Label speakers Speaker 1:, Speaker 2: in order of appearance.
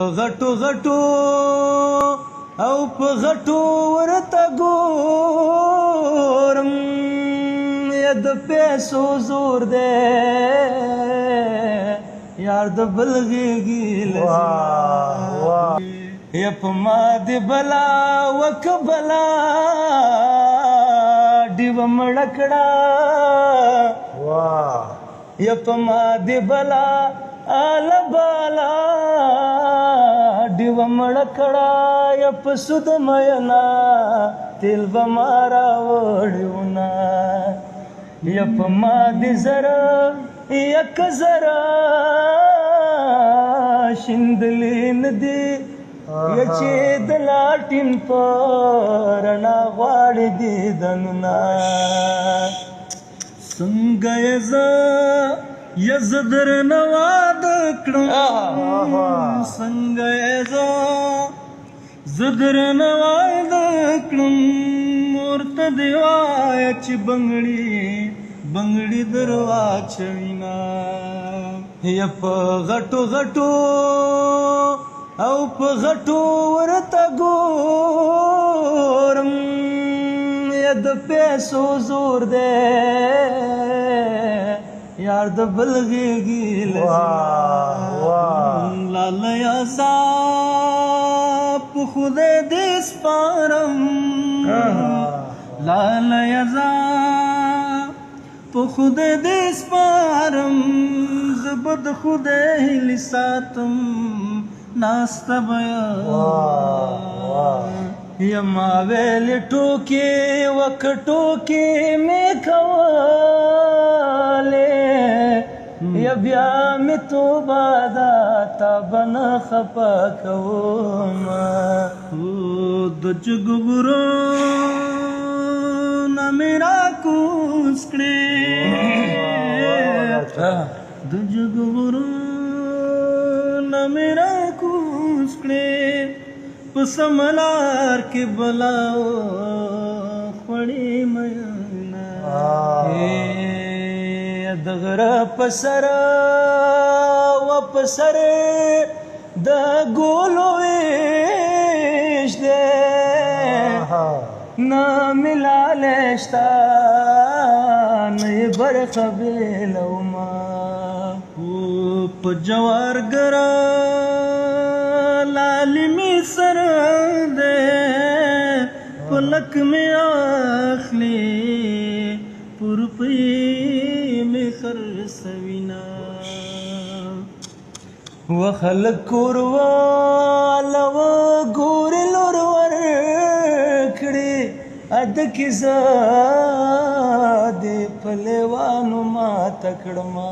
Speaker 1: غټو غټو او په غټو ورته ګورم یا د پیسو زور دی یار د بل غېږې لزما یا په ما دې بلا وکبلا ډیوه مړه کړه یا په ما دې بلا آل بالا ډیوه مړه کړه یا په سود مینا تیل به ما راوړیونه یا په ما دې زره یک زره شیندلې نه دي یا چې د لاټین په رڼا غواړي دیدنونه څنګه یې زه یا زه درنه واده کړم څنګه یې زه درنه واده کړم ورته دې وایه چې بنګړي در واچوینه یا په غټو غټو او په غټو ورته ګورم یا د پیسو زور دی یار د بل غېږې لزما لالیه زه په خدای دې سپارم لالیه زه په خدای دې سپارم زه به د خدای هیلې ساتم ناسته به یما ویلې ټوکې وکه ټوکې مې کولې یا بیا مې توبه ده تا به نه خفه کومه د جګبرو نه مې راکوز کړې د جګبرو نه مې راکوز کړې په سملار کې بلاو خوړې مینا د غره په سر و په سر د ګولو ویش دی نه ملالی شته نه یې برخه بېلومه په جوارګره لالی می سر دے پلک میں آخلی پرپی میں خرسوینا وخلق کوروالا و گور لور ورکڑی ادکی زادی پلیوانو ما تکڑما